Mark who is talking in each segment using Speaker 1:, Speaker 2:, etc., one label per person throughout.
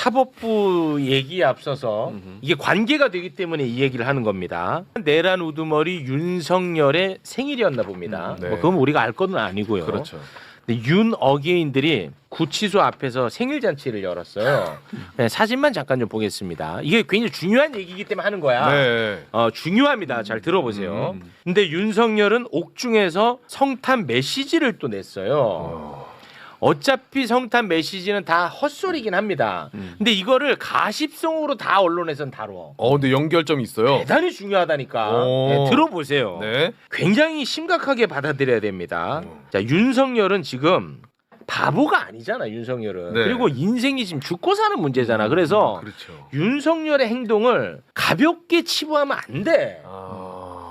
Speaker 1: 사법부 얘기에 앞서서 이게 관계가 되기 때문에 이 얘기를 하는 겁니다. 내란 우두머리 윤석열의 생일이었나 봅니다.
Speaker 2: 네.
Speaker 1: 뭐 그건 우리가 알 건 아니고요.
Speaker 2: 그렇죠.
Speaker 1: 근데 윤 어게인들이 구치소 앞에서 생일 잔치를 열었어요. 네, 사진만 잠깐 좀 보겠습니다. 이게 굉장히 중요한 얘기이기 때문에 하는 거야.
Speaker 2: 네.
Speaker 1: 중요합니다. 잘 들어보세요. 근데 윤석열은 옥중에서 성탄 메시지를 또 냈어요. 어차피 성탄 메시지는 다 헛소리긴 합니다. 근데 이거를 가십성으로 다 언론에선 다뤄.
Speaker 2: 근데 연결점이 있어요.
Speaker 1: 대단히 중요하다니까.
Speaker 2: 오.
Speaker 1: 네, 들어보세요.
Speaker 2: 네.
Speaker 1: 굉장히 심각하게 받아들여야 됩니다. 자, 윤석열은 지금 바보가 아니잖아, 윤석열은.
Speaker 2: 네.
Speaker 1: 그리고 인생이 지금 죽고 사는 문제잖아. 그래서
Speaker 2: 그렇죠.
Speaker 1: 윤석열의 행동을 가볍게 치부하면 안 돼.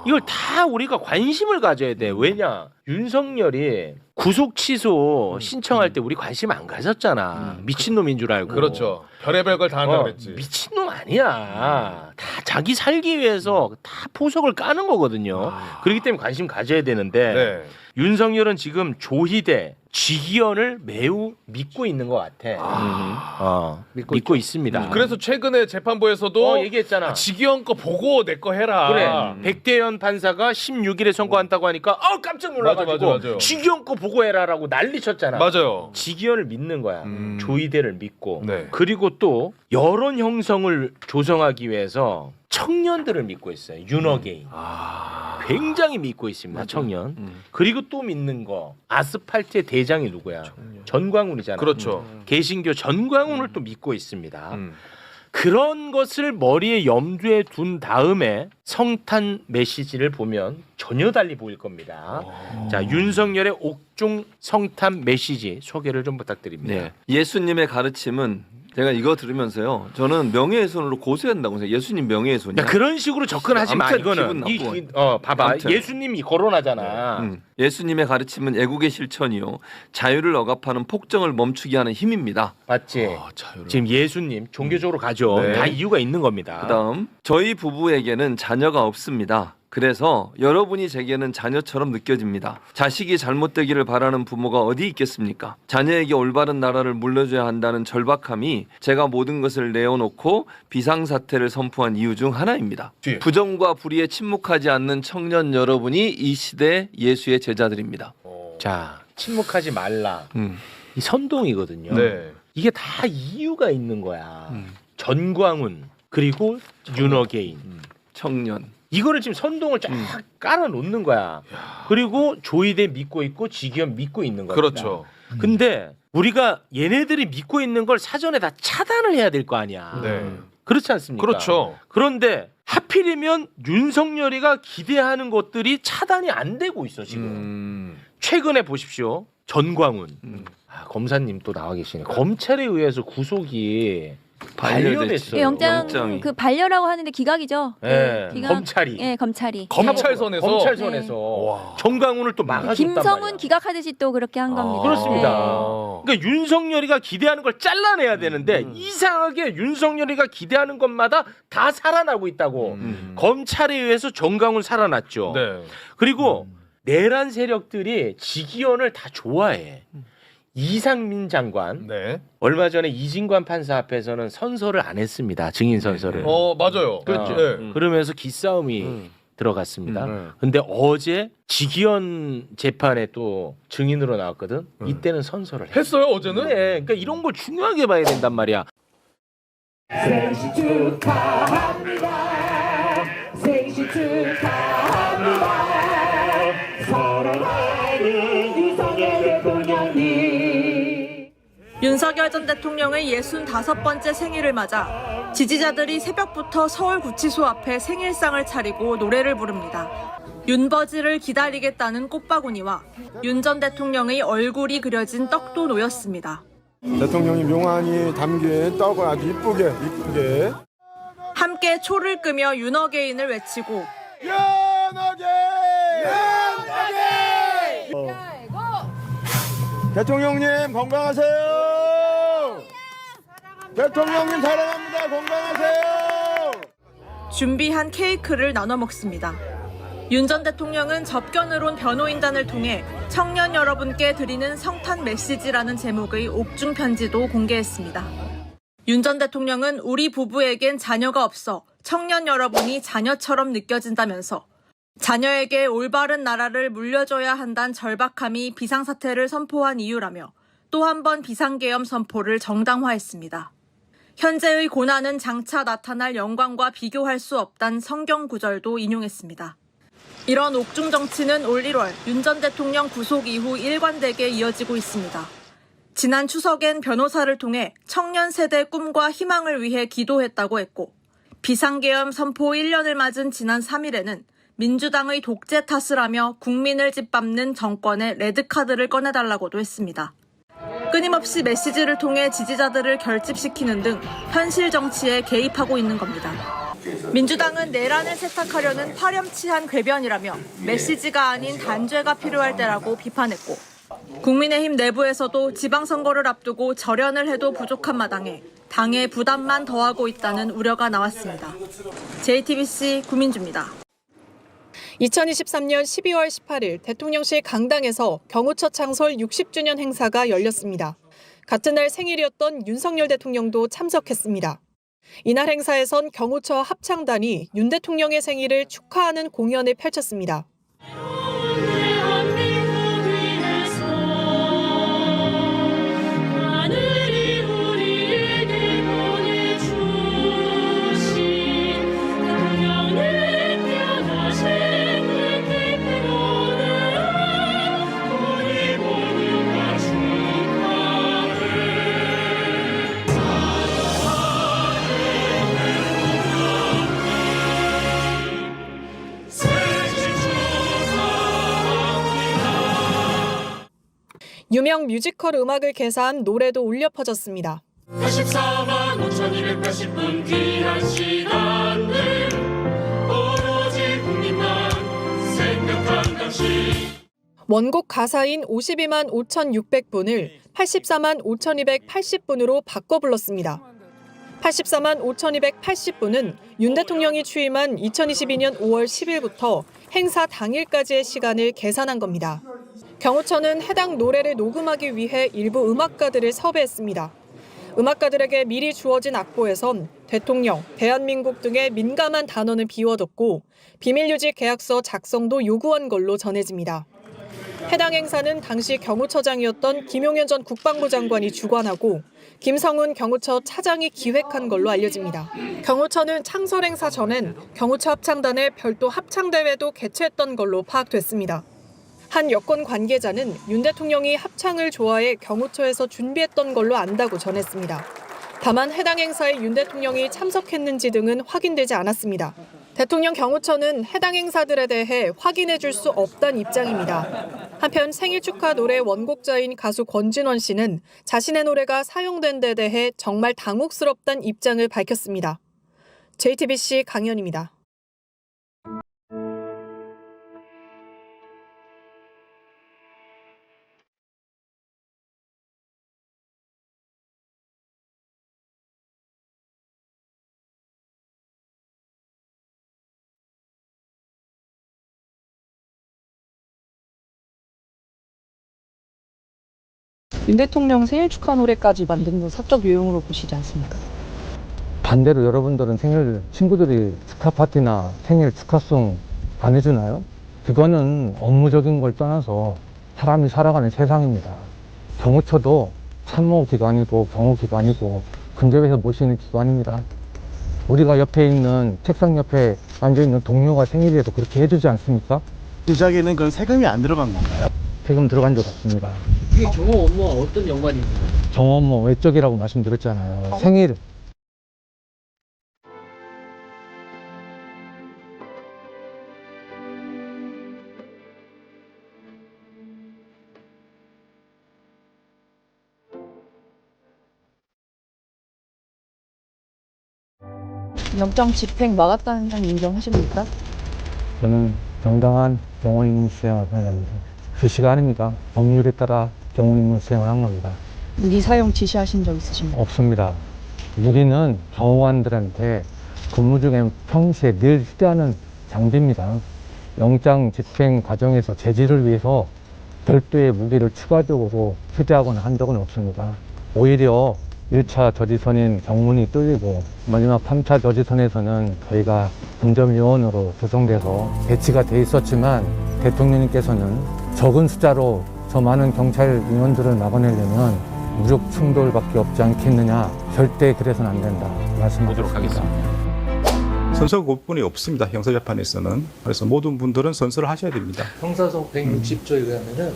Speaker 1: 이걸 다 우리가 관심을 가져야 돼. 왜냐? 윤석열이 구속 취소 신청할 때 우리 관심 안 가졌잖아. 미친놈인 줄 알고.
Speaker 2: 그렇죠. 별의별 걸 다 한다 그랬지.
Speaker 1: 미친놈 아니야. 다 자기 살기 위해서 다 포석을 까는 거거든요. 그렇기 때문에 관심 가져야 되는데
Speaker 2: 네.
Speaker 1: 윤석열은 지금 조희대, 지기현을 매우 믿고 있는 것 같아. 믿고 있습니다.
Speaker 2: 그래서 최근에 재판부에서도
Speaker 1: 얘기했잖아.
Speaker 2: 지기현 거 보고 내 거 해라.
Speaker 1: 그래. 백대현 판사가 16일에 선고한다고 하니까 깜짝 놀라가지고
Speaker 2: 맞아.
Speaker 1: 지기현 거 보고해라라고 난리쳤잖아.
Speaker 2: 맞아요.
Speaker 1: 지기현을 믿는 거야. 조희대를 믿고.
Speaker 2: 네.
Speaker 1: 그리고 또 여론 형성을 조성하기 위해서 청년들을 믿고 있어요. 윤어게인. 굉장히 믿고 있습니다. 청년. 그리고 또 믿는 거 아스팔트의 대장이 누구야? 전광훈이잖아.
Speaker 2: 그렇죠.
Speaker 1: 개신교 전광훈을 또 믿고 있습니다. 그런 것을 머리에 염두에 둔 다음에 성탄 메시지를 보면 전혀 달리 보일 겁니다. 자, 윤석열의 옥중 성탄 메시지 소개를 좀 부탁드립니다.
Speaker 3: 네. 예수님의 가르침은 제가 이거 들으면서요. 저는 명예훼손으로 고소한다고 생각해요. 예수님 명예훼손이야.
Speaker 1: 야, 그런 식으로 접근하지 마.
Speaker 3: 아무튼
Speaker 1: 이거는
Speaker 3: 기분 나쁘고.
Speaker 1: 봐봐.
Speaker 3: 아무튼.
Speaker 1: 예수님이 거론하잖아.
Speaker 3: 예수님의 가르침은 애국의 실천이요. 자유를 억압하는 폭정을 멈추게 하는 힘입니다.
Speaker 1: 맞지? 지금 예수님 종교적으로 가죠.
Speaker 2: 네.
Speaker 1: 다 이유가 있는 겁니다.
Speaker 3: 그다음 저희 부부에게는 자녀가 없습니다. 그래서 여러분이 제게는 자녀처럼 느껴집니다. 자식이 잘못되기를 바라는 부모가 어디 있겠습니까? 자녀에게 올바른 나라를 물려줘야 한다는 절박함이 제가 모든 것을 내어놓고 비상사태를 선포한 이유 중 하나입니다.
Speaker 2: 뒤에.
Speaker 3: 부정과 불의에 침묵하지 않는 청년 여러분이 이 시대 예수의 제자들입니다.
Speaker 1: 자, 침묵하지 말라. 이 선동이거든요.
Speaker 2: 네.
Speaker 1: 이게 다 이유가 있는 거야. 전광훈 그리고 윤어게인.
Speaker 3: 청년.
Speaker 1: 이거를 지금 선동을 쫙 깔아 놓는 거야. 그리고 조희대 믿고 있고 지기현 믿고 있는 거야.
Speaker 2: 그렇죠.
Speaker 1: 근데 우리가 얘네들이 믿고 있는 걸 사전에 다 차단을 해야 될 거 아니야.
Speaker 2: 네.
Speaker 1: 그렇지 않습니까?
Speaker 2: 그렇죠.
Speaker 1: 그런데 하필이면 윤석열이가 기대하는 것들이 차단이 안 되고 있어 지금. 최근에 보십시오. 전광훈. 검사님 또 나와 계시네. 검찰에 의해서 구속이 반려됐어요.
Speaker 3: 영장이.
Speaker 4: 그 반려라고 하는데 기각이죠.
Speaker 1: 네,
Speaker 4: 기각.
Speaker 1: 검찰이.
Speaker 4: 예, 검찰이.
Speaker 2: 검찰선에서.
Speaker 1: 검찰선에서
Speaker 2: 와.
Speaker 1: 전광훈을 또 막아줬단
Speaker 4: 김성훈
Speaker 1: 말이야.
Speaker 4: 기각하듯이 또 그렇게 한 겁니다.
Speaker 1: 그렇습니다. 그러니까 윤석열이가 기대하는 걸 잘라내야 되는데 이상하게 윤석열이가 기대하는 것마다 다 살아나고 있다고. 검찰에 의해서 전광훈 살아났죠.
Speaker 2: 네.
Speaker 1: 그리고 내란 세력들이 지기현을 다 좋아해. 이상민 장관
Speaker 2: 네.
Speaker 1: 얼마 전에 이진관 판사 앞에서는 선서를 안 했습니다. 증인 선서를.
Speaker 2: 맞아요.
Speaker 1: 그렇죠.
Speaker 2: 네.
Speaker 1: 그러면서 기싸움이 들어갔습니다. 근데 어제 지기현 재판에 또 증인으로 나왔거든. 이때는 선서를
Speaker 2: 했어요 어제는?
Speaker 1: 네, 그러니까 이런 걸 중요하게 봐야 된단 말이야.
Speaker 5: 생신 축하합니다. 생신 축하합니다. 사랑하는 윤석열 대통령님.
Speaker 6: 윤석열 전 대통령의 65번째 생일을 맞아 지지자들이 새벽부터 서울구치소 앞에 생일상을 차리고 노래를 부릅니다. 윤버지를 기다리겠다는 꽃바구니와 윤 전 대통령의 얼굴이 그려진 떡도 놓였습니다.
Speaker 7: 대통령이 명안이 담긴 떡을 아주 이쁘게
Speaker 6: 함께 초를 끄며 윤어게인을 외치고
Speaker 7: 대통령님 건강하세요. 대통령님 사랑합니다. 건강하세요.
Speaker 6: 준비한 케이크를 나눠 먹습니다. 윤 전 대통령은 접견을 온 변호인단을 통해 청년 여러분께 드리는 성탄 메시지라는 제목의 옥중 편지도 공개했습니다. 윤 전 대통령은 우리 부부에겐 자녀가 없어 청년 여러분이 자녀처럼 느껴진다면서 자녀에게 올바른 나라를 물려줘야 한다는 절박함이 비상사태를 선포한 이유라며 또 한 번 비상계엄 선포를 정당화했습니다. 현재의 고난은 장차 나타날 영광과 비교할 수 없다는 성경 구절도 인용했습니다. 이런 옥중 정치는 올 1월 윤 전 대통령 구속 이후 일관되게 이어지고 있습니다. 지난 추석엔 변호사를 통해 청년 세대의 꿈과 희망을 위해 기도했다고 했고 비상계엄 선포 1년을 맞은 지난 3일에는 민주당의 독재 탓을 하며 국민을 짓밟는 정권의 레드카드를 꺼내달라고도 했습니다. 끊임없이 메시지를 통해 지지자들을 결집시키는 등 현실 정치에 개입하고 있는 겁니다. 민주당은 내란을 세탁하려는 파렴치한 궤변이라며 메시지가 아닌 단죄가 필요할 때라고 비판했고 국민의힘 내부에서도 지방선거를 앞두고 절연을 해도 부족한 마당에 당의 부담만 더하고 있다는 우려가 나왔습니다. JTBC 구민주입니다.
Speaker 8: 2023년 12월 18일 대통령실 강당에서 경호처 창설 60주년 행사가 열렸습니다. 같은 날 생일이었던 윤석열 대통령도 참석했습니다. 이날 행사에선 경호처 합창단이 윤 대통령의 생일을 축하하는 공연을 펼쳤습니다. 유명 뮤지컬 음악을 개사한 노래도 울려 퍼졌습니다.
Speaker 9: 84만 5,280분 귀한 시간들 오로지 국민만 생각한 당신
Speaker 8: 원곡 가사인 52만 5,600분을 84만 5,280분으로 바꿔 불렀습니다. 84만 5,280분은 윤 대통령이 취임한 2022년 5월 10일부터 행사 당일까지의 시간을 계산한 겁니다. 경호처는 해당 노래를 녹음하기 위해 일부 음악가들을 섭외했습니다. 음악가들에게 미리 주어진 악보에선 대통령, 대한민국 등의 민감한 단어는 비워뒀고 비밀유지 계약서 작성도 요구한 걸로 전해집니다. 해당 행사는 당시 경호처장이었던 김용현 전 국방부 장관이 주관하고 김성훈 경호처 차장이 기획한 걸로 알려집니다. 경호처는 창설 행사 전엔 경호처 합창단의 별도 합창대회도 개최했던 걸로 파악됐습니다. 한 여권 관계자는 윤 대통령이 합창을 좋아해 경호처에서 준비했던 걸로 안다고 전했습니다. 다만 해당 행사에 윤 대통령이 참석했는지 등은 확인되지 않았습니다. 대통령 경호처는 해당 행사들에 대해 확인해 줄 수 없다는 입장입니다. 한편 생일 축하 노래 원곡자인 가수 권진원 씨는 자신의 노래가 사용된 데 대해 정말 당혹스럽다는 입장을 밝혔습니다. JTBC 강연입니다.
Speaker 10: 윤 대통령 생일 축하 노래까지 만든 건 사적 유용으로 보시지 않습니까?
Speaker 11: 반대로 여러분들은 생일 친구들이 축하 파티나 생일 축하송 안 해주나요? 그거는 업무적인 걸 떠나서 사람이 살아가는 세상입니다. 경호처도 참모기관이고 경호기관이고 근접해서 모시는 기관입니다. 우리가 옆에 있는 책상 옆에 앉아있는 동료가 생일에도 그렇게 해주지 않습니까?
Speaker 12: 시작에는 그럼 세금이 안 들어간 건가요?
Speaker 11: 세금 들어간 적 없습니다.
Speaker 10: 이게 경호 업무와 어떤 연관이 있나요?
Speaker 11: 경호 업무 외적이라고 말씀드렸잖아요. 생일
Speaker 10: 영장 집행 막았다는 점 인정하십니까?
Speaker 11: 저는 정당한 경호임무 수행을 해야 합니다. 그 시간입니다. 법률에 따라 경호임무 수행을 한 겁니다.
Speaker 10: 무기 사용 지시하신 적 있으십니까?
Speaker 11: 없습니다. 무기는 경호관들한테 근무 중에 평시에 늘 휴대하는 장비입니다. 영장 집행 과정에서 제지를 위해서 별도의 무기를 추가적으로 휴대하거나 한 적은 없습니다. 오히려 1차 저지선인 정문이 뚫리고 마지막 3차 저지선에서는 저희가 분점요원으로 구성돼서 배치가 돼 있었지만 대통령님께서는 적은 숫자로 저 많은 경찰 인원들을 막아내려면 무력 충돌밖에 없지 않겠느냐, 절대 그래서는 안 된다 말씀드리도록 하겠습니다.
Speaker 13: 선서 고분이 없습니다. 형사재판에서는. 그래서 모든 분들은 선서를 하셔야 됩니다.
Speaker 14: 형사소 160조에 의하면은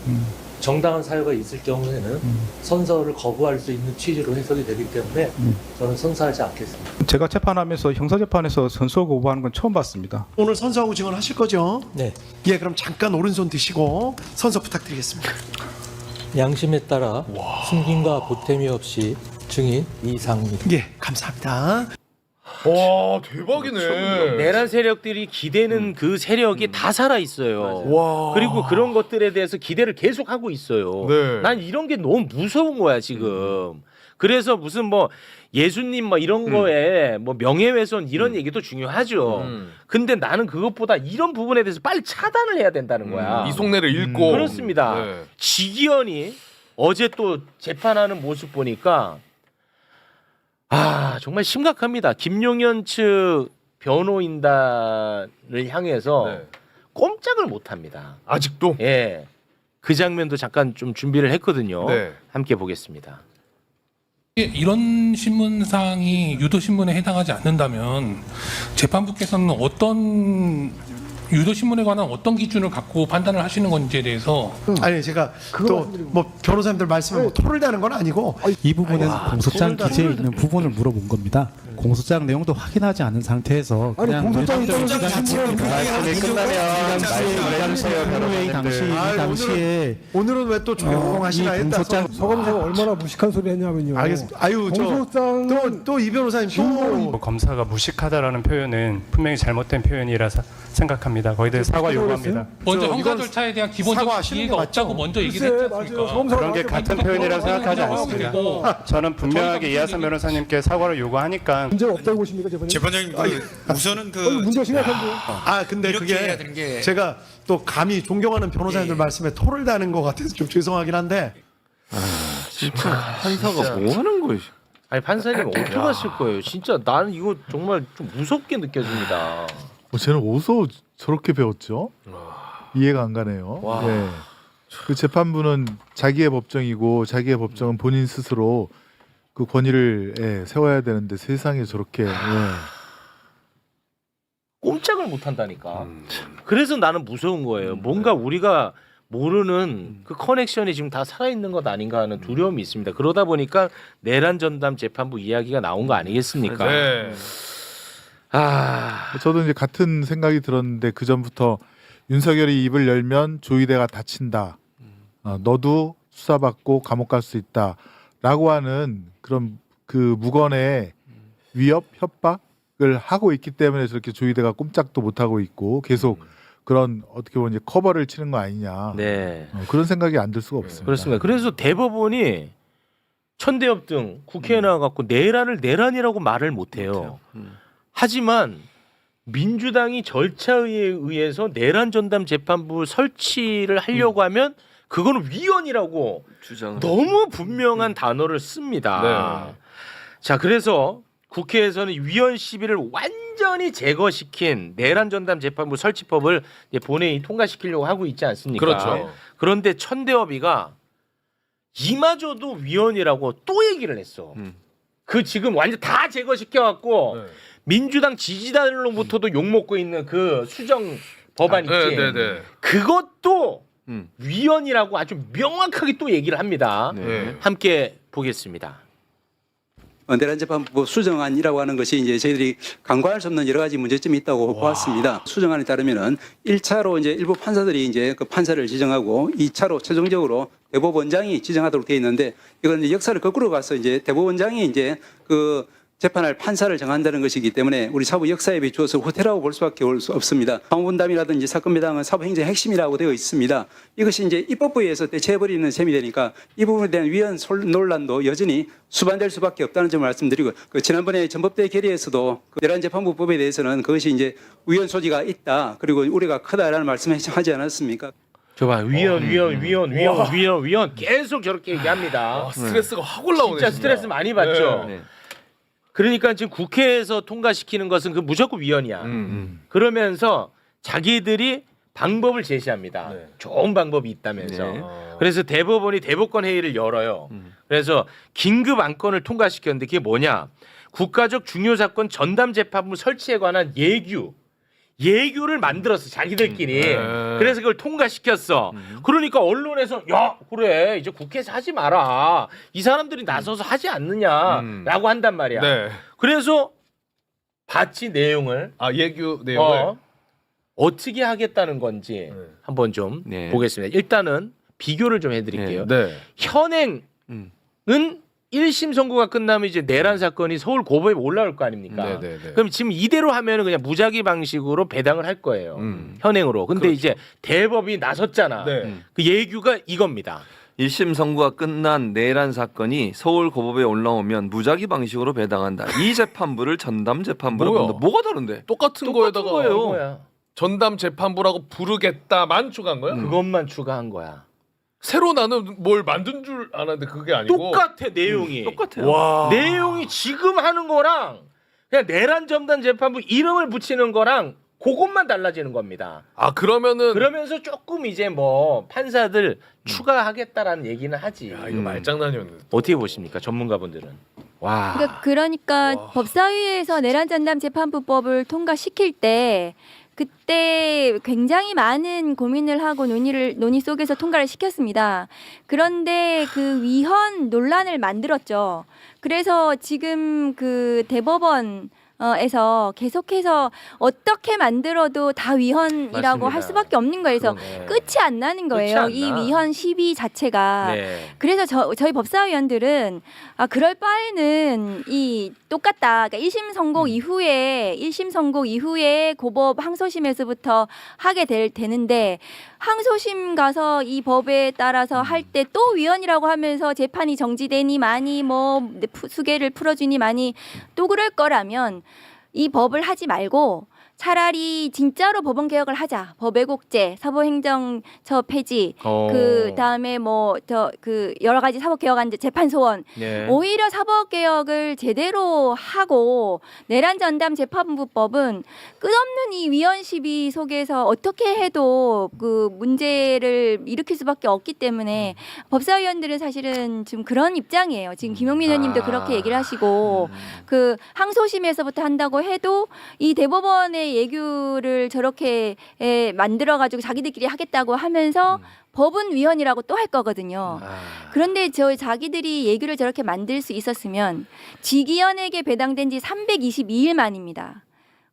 Speaker 14: 정당한 사유가 있을 경우에는 선서를 거부할 수 있는 취지로 해석이 되기 때문에 저는 선서하지 않겠습니다.
Speaker 13: 제가 재판하면서 형사재판에서 선서 거부하는 건 처음 봤습니다.
Speaker 15: 오늘 선서하고 증언하실 거죠?
Speaker 14: 네.
Speaker 15: 예, 그럼 잠깐 오른손 드시고 선서 부탁드리겠습니다.
Speaker 14: 양심에 따라 숨김과 보탬이 없이 증인 이상입니다.
Speaker 15: 예, 감사합니다.
Speaker 2: 와 대박이네.
Speaker 1: 내란 세력들이 기대는 그 세력이 다 살아 있어요.
Speaker 2: 와.
Speaker 1: 그리고 그런 것들에 대해서 기대를 계속 하고 있어요.
Speaker 2: 네.
Speaker 1: 난 이런 게 너무 무서운 거야 지금. 그래서 무슨 뭐 예수님 뭐 이런 거에 뭐 명예훼손 이런 얘기도 중요하죠. 근데 나는 그것보다 이런 부분에 대해서 빨리 차단을 해야 된다는 거야.
Speaker 2: 이 속내를 읽고.
Speaker 1: 그렇습니다.
Speaker 2: 네.
Speaker 1: 지기현이 어제 또 재판하는 모습 보니까 정말 심각합니다. 김용현 측 변호인단을 향해서
Speaker 2: 네.
Speaker 1: 꼼짝을 못합니다.
Speaker 2: 아직도?
Speaker 1: 예, 그 장면도 잠깐 좀 준비를 했거든요.
Speaker 2: 네.
Speaker 1: 함께 보겠습니다.
Speaker 16: 이런 신문사항이 유도신문에 해당하지 않는다면 재판부께서는 어떤 유도신문에 관한 어떤 기준을 갖고 판단을 하시는 건지에 대해서
Speaker 15: 아니 제가 또 뭐 변호사님들 말씀을 뭐 토를 다는 건 아니고
Speaker 12: 이 부분은 공소장 기재에 있는 부분을 물어본 겁니다. 공소장 내용도 확인하지 않은 상태에서 그냥 공소장 당시에
Speaker 15: 오늘은 왜 또 조용하시나 했다.
Speaker 7: 서검사가 얼마나 무식한 소리 했냐면요.
Speaker 15: 알겠습니다. 아유 또 이 변호사님 또
Speaker 17: 검사가 무식하다라는 표현은 분명히 잘못된 표현이라서 생각합니다. 거기들 사과 요구합니다.
Speaker 16: 먼저 형사 절차에 대한 기본적인 이해가 없다고 먼저 얘기를 했지 않습니까?
Speaker 17: 그런 게 같은 표현이라고 생각하지 않습니다. 저는 분명하게 이하선 변호사님께 사과를 요구하니까
Speaker 7: 문제 없다고 보십니까, 재판장님?
Speaker 13: 우선은
Speaker 7: 문제가 심각한데요.
Speaker 15: 근데 그게 제가 또 감히 존경하는 변호사님들 말씀에 토를 다는 것 같아서 좀 죄송하긴 한데
Speaker 3: 진짜 판사가 뭐 하는 거예요?
Speaker 1: 아니 판사님 어떻게 하실 거예요? 진짜 나는 이거 정말 좀 무섭게 느껴집니다.
Speaker 7: 쟤는 어디서 저렇게 배웠죠? 이해가 안 가네요. 네. 그 재판부는 자기의 법정이고 자기의 법정은 본인 스스로 그 권위를 세워야 되는데 세상에 저렇게
Speaker 1: 꼼짝을 못 한다니까. 그래서 나는 무서운 거예요. 뭔가 우리가 모르는 그 커넥션이 지금 다 살아있는 것 아닌가 하는 두려움이 있습니다. 그러다 보니까 내란 전담 재판부 이야기가 나온 거 아니겠습니까?
Speaker 2: 네.
Speaker 7: 저도 이제 같은 생각이 들었는데 그 전부터 윤석열이 입을 열면 조이대가 다친다. 너도 수사받고 감옥 갈 수 있다라고 하는 그런 그 무건의 위협 협박을 하고 있기 때문에 저렇게 조이대가 꼼짝도 못 하고 있고 계속 그런 어떻게 보면 이제 커버를 치는 거 아니냐.
Speaker 1: 네.
Speaker 7: 그런 생각이 안 들 수가 없습니다.
Speaker 1: 그렇습니다. 그래서 대법원이 천대엽 등 국회에 나와갖고 내란을 내란이라고 말을 못해요. 하지만 민주당이 절차에 의해서 내란 전담 재판부 설치를 하려고 하면 그거는 위헌이라고 너무 분명한 단어를 씁니다.
Speaker 2: 네.
Speaker 1: 자, 그래서 국회에서는 위헌 시비를 완전히 제거시킨 내란 전담 재판부 설치법을 이제 본회의 통과시키려고 하고 있지 않습니까?
Speaker 2: 그렇죠.
Speaker 1: 그런데 천대엽이가 이마저도 위헌이라고 또 얘기를 했어. 그 지금 완전 다 제거시켜갖고
Speaker 2: 네.
Speaker 1: 민주당 지지자들로부터도 욕먹고 있는 그 수정 법안 있지.
Speaker 2: 네.
Speaker 1: 그것도 위헌이라고 아주 명확하게 또 얘기를 합니다.
Speaker 2: 네.
Speaker 1: 함께 보겠습니다.
Speaker 18: 내란 재판부 수정안이라고 하는 것이 이제 저희들이 간과할 수 없는 여러 가지 문제점이 있다고 보았습니다. 수정안에 따르면은 1차로 이제 일부 판사들이 이제 그 판사를 지정하고 2차로 최종적으로 대법원장이 지정하도록 되어 있는데 이건 이제 역사를 거꾸로 가서 이제 대법원장이 이제 그 재판할 판사를 정한다는 것이기 때문에 우리 사법 역사에 비추어서 후퇴라고 볼 수밖에 없습니다. 상호분담이라든지 사건 배당은 사법행정의 핵심이라고 되어 있습니다. 이것이 이제 입법부에서 대체해버리는 셈이 되니까 이 부분에 대한 위헌 논란도 여전히 수반될 수밖에 없다는 점을 말씀드리고 그 지난번에 전법대 결의에서도 그 내란 재판부법에 대해서는 그것이 이제 위헌 소지가 있다 그리고 우려가 크다라는 말씀을 하지 않았습니까?
Speaker 1: 저봐 위원 계속 저렇게 얘기합니다.
Speaker 2: 스트레스가 확 올라오네.
Speaker 1: 진짜 스트레스 많이 받죠.
Speaker 3: 네.
Speaker 1: 그러니까 지금 국회에서 통과시키는 것은 그 무조건 위헌이야. 그러면서 자기들이 방법을 제시합니다.
Speaker 2: 네.
Speaker 1: 좋은 방법이 있다면서.
Speaker 3: 네.
Speaker 1: 그래서 대법원이 대법관 회의를 열어요. 그래서 긴급 안건을 통과시켰는데 그게 뭐냐? 국가적 중요 사건 전담 재판부 설치에 관한 예규를 만들었어 자기들끼리. 그래서 그걸 통과시켰어. 그러니까 언론에서 야 그래 이제 국회에서 하지 마라. 이 사람들이 나서서 하지 않느냐라고 한단 말이야.
Speaker 2: 네.
Speaker 1: 그래서 봤지 내용을.
Speaker 2: 예규 내용을.
Speaker 1: 어떻게 하겠다는 건지 한번 좀
Speaker 3: 네.
Speaker 1: 보겠습니다. 일단은 비교를 좀 해드릴게요.
Speaker 2: 네.
Speaker 1: 현행은 1심 선고가 끝나면 이제 내란 사건이 서울 고법에 올라올 거 아닙니까?
Speaker 2: 네.
Speaker 1: 그럼 지금 이대로 하면은 그냥 무작위 방식으로 배당을 할 거예요. 현행으로. 근데
Speaker 2: 그렇죠.
Speaker 1: 이제 대법이 나섰잖아.
Speaker 2: 네.
Speaker 1: 그 예규가 이겁니다.
Speaker 3: 1심 선고가 끝난 내란 사건이 서울 고법에 올라오면 무작위 방식으로 배당한다. 이 재판부를 전담 재판부로
Speaker 2: 뭐야?
Speaker 3: 본다. 뭐가 다른데?
Speaker 2: 똑같은 거에다가
Speaker 1: 거야.
Speaker 2: 전담 재판부라고 부르겠다만 추가한 거야?
Speaker 1: 그것만 추가한 거야.
Speaker 2: 새로 나는 뭘 만든 줄 알았는데 그게 아니고
Speaker 1: 똑같아 내용이.
Speaker 3: 똑같아요.
Speaker 2: 와.
Speaker 1: 내용이 지금 하는 거랑 그냥 내란 전담 재판부 이름을 붙이는 거랑 그것만 달라지는 겁니다.
Speaker 2: 그러면은
Speaker 1: 그러면서 조금 이제 뭐 판사들 추가하겠다라는 얘기는 하지.
Speaker 2: 야, 이거 말장난이었는데.
Speaker 1: 어떻게 보십니까 전문가분들은? 와.
Speaker 4: 그러니까 법사위에서 내란 전담 재판부법을 통과시킬 때 그때 굉장히 많은 고민을 하고 논의 속에서 통과를 시켰습니다. 그런데 그 위헌 논란을 만들었죠. 그래서 지금 그 대법원 에서 계속해서 어떻게 만들어도 다 위헌이라고
Speaker 1: 맞습니다.
Speaker 4: 할 수밖에 없는 거예요. 그래서
Speaker 1: 그러네.
Speaker 4: 끝이 안 나는 거예요.
Speaker 1: 끝이 안 나.
Speaker 4: 이 위헌 시비 자체가.
Speaker 1: 네.
Speaker 4: 그래서 저희 법사위원들은 그럴 바에는 이 똑같다. 그러니까 1심 선고 이후에 고법 항소심에서부터 하게 되는데 항소심 가서 이 법에 따라서 할 때 또 위헌이라고 하면서 재판이 정지되니 많이 뭐 수계를 풀어주니 많이 또 그럴 거라면 이 법을 하지 말고 차라리 진짜로 법원 개혁을 하자. 법 왜곡죄, 사법행정처 폐지, 그 다음에 뭐 그 여러 가지 사법 개혁안 재판 소원.
Speaker 1: 네.
Speaker 4: 오히려 사법 개혁을 제대로 하고 내란 전담 재판부법은 끝없는 이 위헌 시비 속에서 어떻게 해도 그 문제를 일으킬 수밖에 없기 때문에 법사위원들은 사실은 지금 그런 입장이에요. 지금 김용민 의원님도 그렇게 얘기를 하시고 그 항소심에서부터 한다고 해도 이 대법원의 예규를 저렇게 만들어가지고 자기들끼리 하겠다고 하면서 법은 위헌이라고 또 할 거거든요. 그런데 자기들이 예규를 저렇게 만들 수 있었으면 지기현에게 배당된 지 322일 만입니다.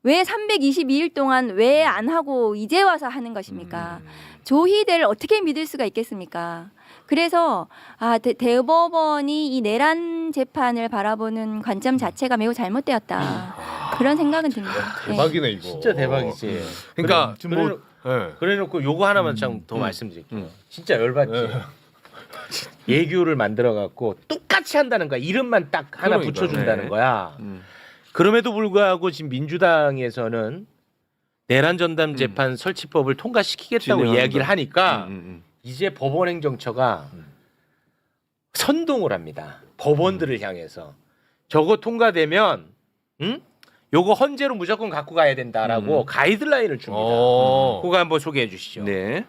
Speaker 4: 왜 322일 동안 왜 안 하고 이제 와서 하는 것입니까? 조희대를 어떻게 믿을 수가 있겠습니까? 그래서 대법원이 이 내란 재판을 바라보는 관점 자체가 매우 잘못되었다. 그런 생각은 듭니다.
Speaker 2: 대박이네 이거.
Speaker 1: 진짜 대박이지.
Speaker 2: 그러니까
Speaker 1: 그래놓고 요거 하나만 참 더 말씀드릴게요. 진짜 열받지. 예규를 만들어갖고 똑같이 한다는 거야. 이름만 딱 하나
Speaker 2: 그러니까.
Speaker 1: 붙여준다는 거야. 그럼에도 불구하고 지금 민주당에서는 내란 전담 재판 설치법을 통과시키겠다고 이야기를 하니까 이제 법원행정처가 선동을 합니다. 법원들을 향해서 저거 통과되면 요거 헌재로 무조건 갖고 가야 된다라고 가이드라인을 줍니다. 그거 한번 소개해 주시죠.
Speaker 3: 네.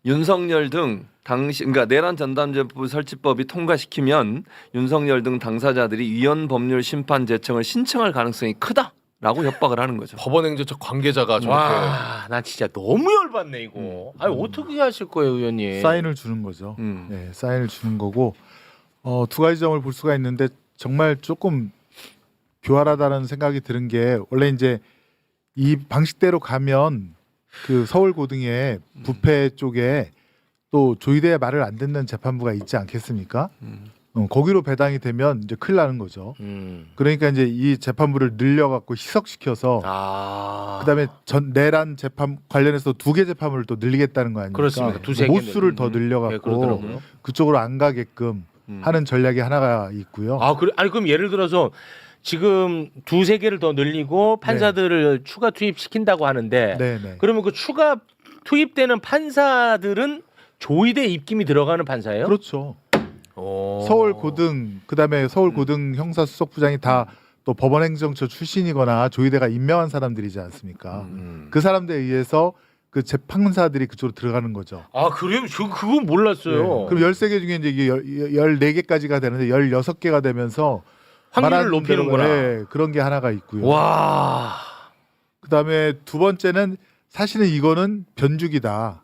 Speaker 3: 윤석열 등 그러니까 내란 전담재판부 설치법이 통과시키면 윤석열 등 당사자들이 위헌 법률 심판 제청을 신청할 가능성이 크다라고 협박을 하는 거죠.
Speaker 2: 법원행정처 관계자가
Speaker 1: 와, 나 진짜 너무 열받네 이거. 아니 어떻게 하실 거예요, 의원님?
Speaker 7: 사인을 주는 거죠. 네, 사인을 주는 거고 두 가지 점을 볼 수가 있는데 정말 조금 교활하다는 생각이 드는 게 원래 이제 이 방식대로 가면 그 서울 고등의 부패 쪽에 또 조희대의 말을 안 듣는 재판부가 있지 않겠습니까? 거기로 배당이 되면 이제 큰일 나는 거죠. 그러니까 이제 이 재판부를 늘려갖고 희석시켜서 그다음에 내란 재판 관련해서 2개 재판부를 또 늘리겠다는 거 아닙니까?
Speaker 1: 그렇습니다. 2-3개
Speaker 7: 모수를 더 늘려갖고
Speaker 1: 그러더라고요.
Speaker 7: 그쪽으로 안 가게끔 하는 전략이 하나가 있고요.
Speaker 1: 아니 그럼 예를 들어서 지금 2-3개를 더 늘리고 판사들을 추가 투입시킨다고 하는데
Speaker 7: 네.
Speaker 1: 그러면 그 추가 투입되는 판사들은 조의대 입김이 들어가는 판사예요?
Speaker 7: 그렇죠.
Speaker 1: 오.
Speaker 7: 서울 고등 그다음에 서울 고등 형사 수석부장이 다 또 법원행정처 출신이거나 조의대가 임명한 사람들이지 않습니까? 그 사람들에 의해서 그 재판사들이 그쪽으로 들어가는 거죠.
Speaker 1: 아 그래요? 저 그건 몰랐어요.
Speaker 7: 네. 그럼 13개 중에 이제 이게 14개까지가 되는데 16개가 되면서
Speaker 1: 확률을
Speaker 7: 말하는
Speaker 1: 높이는구나.
Speaker 7: 대로, 네, 그런 게 하나가 있고요.
Speaker 1: 와.
Speaker 7: 그다음에 두 번째는 사실은 이거는 변죽이다.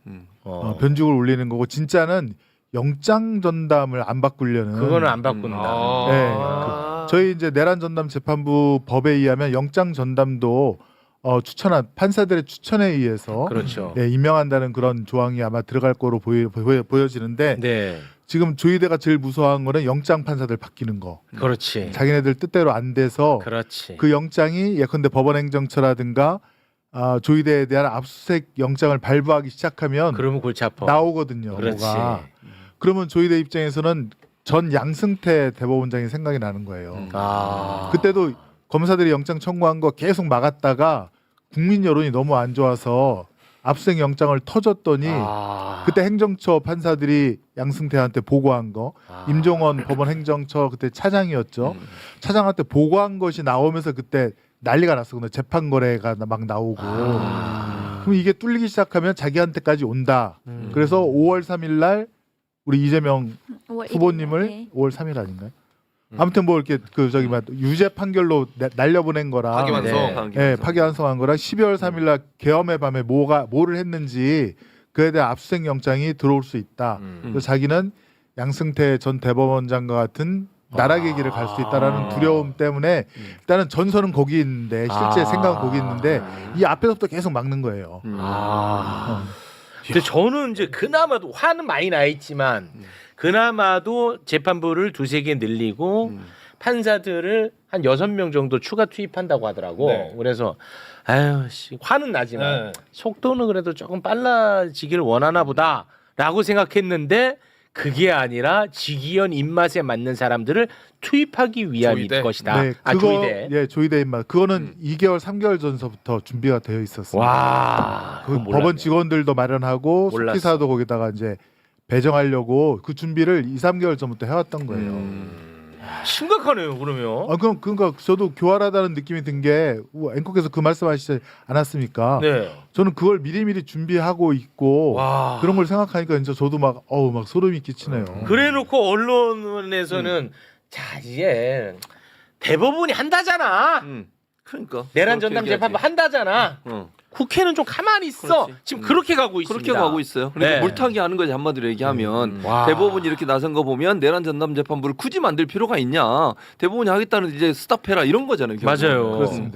Speaker 7: 변죽을 올리는 거고 진짜는 영장 전담을 안 바꾸려는.
Speaker 1: 그거는 안 바꾼다.
Speaker 7: 네. 저희 이제 내란 전담 재판부 법에 의하면 영장 전담도 추천한 판사들의 추천에 의해서
Speaker 1: 그렇죠.
Speaker 7: 네, 임명한다는 그런 조항이 아마 들어갈 거로 보여지는데
Speaker 1: 네.
Speaker 7: 지금 조의대가 제일 무서워한 거는 영장 판사들 바뀌는 거.
Speaker 1: 그렇지.
Speaker 7: 자기네들 뜻대로 안 돼서
Speaker 1: 그렇지.
Speaker 7: 그 영장이 예컨대 법원행정처라든가 조의대에 대한 압수수색 영장을 발부하기 시작하면
Speaker 1: 그러면 골치 아파.
Speaker 7: 나오거든요.
Speaker 1: 그렇지.
Speaker 7: 뭐가. 그러면 조의대 입장에서는 전 양승태 대법원장이 생각이 나는 거예요. 그때도 검사들이 영장 청구한 거 계속 막았다가 국민 여론이 너무 안 좋아서 압수수색 영장을 터졌더니 그때 행정처 판사들이 양승태한테 보고한 거 임종원 법원 행정처 그때 차장이었죠. 차장한테 보고한 것이 나오면서 그때 난리가 났었거든요. 재판 거래가 막 나오고. 그럼 이게 뚫리기 시작하면 자기한테까지 온다. 그래서 5월 3일 날 우리 이재명
Speaker 4: 5월
Speaker 7: 후보님을
Speaker 4: 1일,
Speaker 7: 5월 3일 아닌가요? 아무튼 뭐 이렇게 그 저기 막 유죄 판결로 날려보낸 거랑
Speaker 2: 파기환송.
Speaker 7: 네, 파기환송한 거랑 12월 3일 날 계엄의 밤에 뭐를 했는지 그에 대한 압수수색 영장이 들어올 수 있다. 그래서 자기는 양승태 전 대법원장과 같은 나락의 길을 갈 수 있다라는 두려움 때문에 일단은 전선은 거기 있는데 실제 생각은 거기 있는데 이 앞에서부터 계속 막는 거예요.
Speaker 1: 근데 저는 이제 그나마도 화는 많이 나 있지만 그나마도 재판부를 2-3개 늘리고 판사들을 한 6명 정도 추가 투입한다고 하더라고.
Speaker 2: 네.
Speaker 1: 그래서 아유 씨 화는 나지만
Speaker 2: 네.
Speaker 1: 속도는 그래도 조금 빨라지기를 원하나 보다라고 생각했는데 그게 아니라 직위원 입맛에 맞는 사람들을 투입하기 위함일
Speaker 2: 조의대?
Speaker 1: 것이다.
Speaker 7: 네,
Speaker 1: 조의대.
Speaker 7: 예, 조의대 입맛. 그거는 2개월, 3개월 전서부터 준비가 되어 있었어요.
Speaker 1: 와.
Speaker 7: 그
Speaker 1: 그건 몰랐네.
Speaker 7: 법원 직원들도 마련하고
Speaker 1: 몰랐어.
Speaker 7: 속기사도 거기다가 이제 배정하려고 그 준비를 2-3개월 전부터 해왔던 거예요.
Speaker 1: 심각하네요. 그러면.
Speaker 7: 그러니까 저도 교활하다는 느낌이 든 게 앵커께서 그 말씀하시지 않았습니까?
Speaker 1: 네.
Speaker 7: 저는 그걸 미리미리 준비하고 있고
Speaker 1: 와.
Speaker 7: 그런 걸 생각하니까 진짜 저도 막 소름이 끼치네요.
Speaker 1: 그래놓고 언론에서는 자 이제 대법원이 한다잖아.
Speaker 3: 그러니까
Speaker 1: 내란
Speaker 3: 그렇게
Speaker 1: 전담
Speaker 3: 얘기하지.
Speaker 1: 재판부 한다잖아. 국회는 좀 가만히 있어.
Speaker 3: 그렇지.
Speaker 1: 지금 그렇게 가고 있습니다.
Speaker 3: 그렇게 가고 있어요. 그러니까
Speaker 1: 네.
Speaker 3: 물타기 하는 거지 한마디로 얘기하면
Speaker 1: 와.
Speaker 3: 대법원이 이렇게 나선 거 보면 내란 전담 재판부를 굳이 만들 필요가 있냐? 대법원이 하겠다는 이제 스탑해라 이런 거잖아요. 결국은.
Speaker 1: 맞아요.
Speaker 7: 그렇습니다.